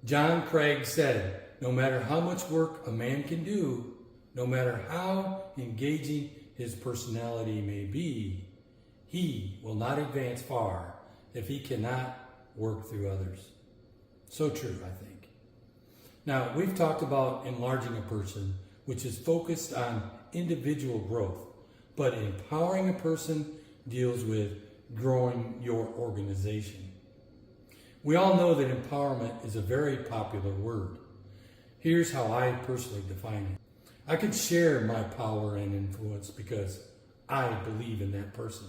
John Craig said, no matter how much work a man can do, no matter how engaging his personality may be, he will not advance far if he cannot work through others. So true, I think. Now, we've talked about enlarging a person, which is focused on individual growth, but empowering a person deals with growing your organization. We all know that empowerment is a very popular word. Here's how I personally define it. I can share my power and influence because I believe in that person.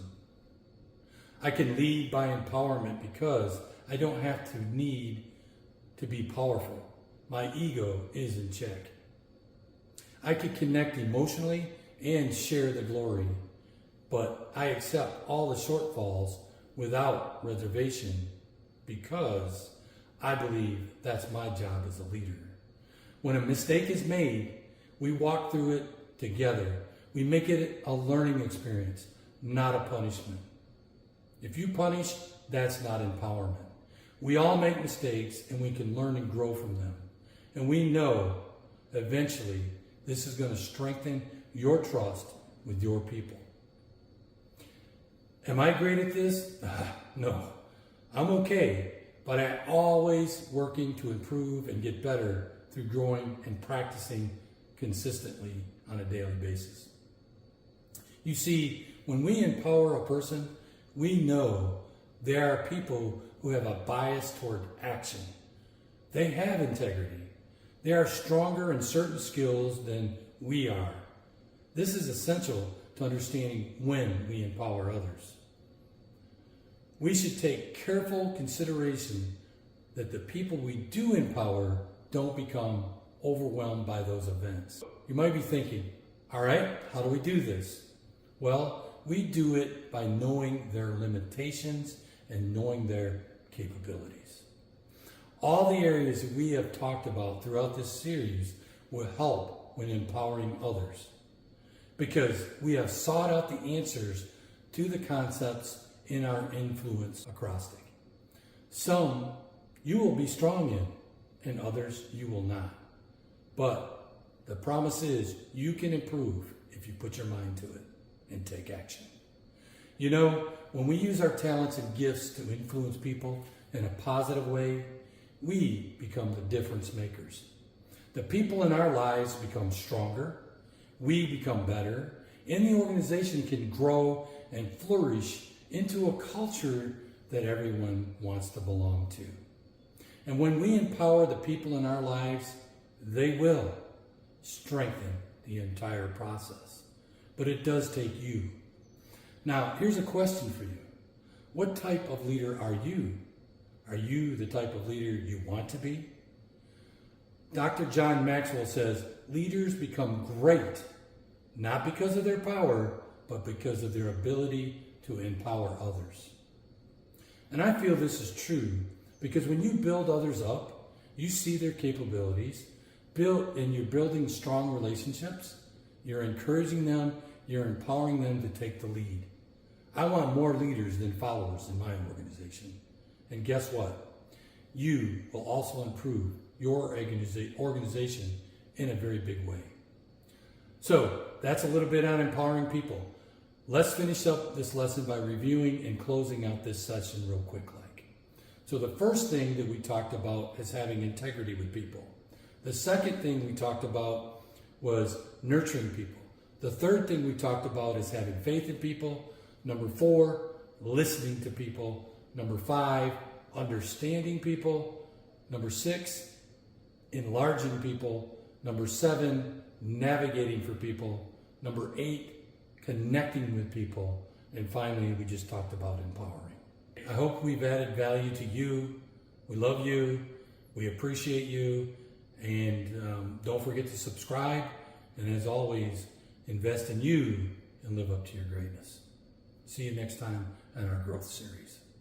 I can lead by empowerment because I don't have to need to be powerful. My ego is in check. I can connect emotionally and share the glory, but I accept all the shortfalls without reservation because I believe that's my job as a leader. When a mistake is made, we walk through it together. We make it a learning experience, not a punishment. If you punish, that's not empowerment. We all make mistakes and we can learn and grow from them. And we know eventually this is going to strengthen your trust with your people. Am I great at this? No. I'm okay, but I'm always working to improve and get better through growing and practicing consistently on a daily basis. You see, when we empower a person, we know there are people who have a bias toward action. They have integrity. They are stronger in certain skills than we are. This is essential to understanding when we empower others. We should take careful consideration that the people we do empower don't become overwhelmed by those events. You might be thinking, all right, how do we do this? Well, we do it by knowing their limitations and knowing their capabilities. All the areas that we have talked about throughout this series will help when empowering others because we have sought out the answers to the concepts in our influence acrostic. Some you will be strong in, and others you will not. But the promise is you can improve if you put your mind to it and take action. You know, when we use our talents and gifts to influence people in a positive way, we become the difference makers. The people in our lives become stronger, we become better, and the organization can grow and flourish into a culture that everyone wants to belong to. And when we empower the people in our lives, they will strengthen the entire process. But it does take you. Now, here's a question for you. What type of leader are you? Are you the type of leader you want to be? Dr. John Maxwell says, leaders become great, not because of their power, but because of their ability to empower others. And I feel this is true because when you build others up, you see their capabilities, and you're building strong relationships, you're encouraging them, you're empowering them to take the lead. I want more leaders than followers in my organization. And guess what? You will also improve your organization in a very big way. So that's a little bit on empowering people. Let's finish up this lesson by reviewing and closing out this session real quick. So the first thing that we talked about is having integrity with people. The second thing we talked about was nurturing people. The third thing we talked about is having faith in people. Number 4, listening to people. Number 5, understanding people. Number 6, enlarging people. Number 7, navigating for people. Number 8, connecting with people. And finally, we just talked about empowering. I hope we've added value to you. We love you. We appreciate you. And don't forget to subscribe. And as always, invest in you and live up to your greatness. See you next time on our growth series.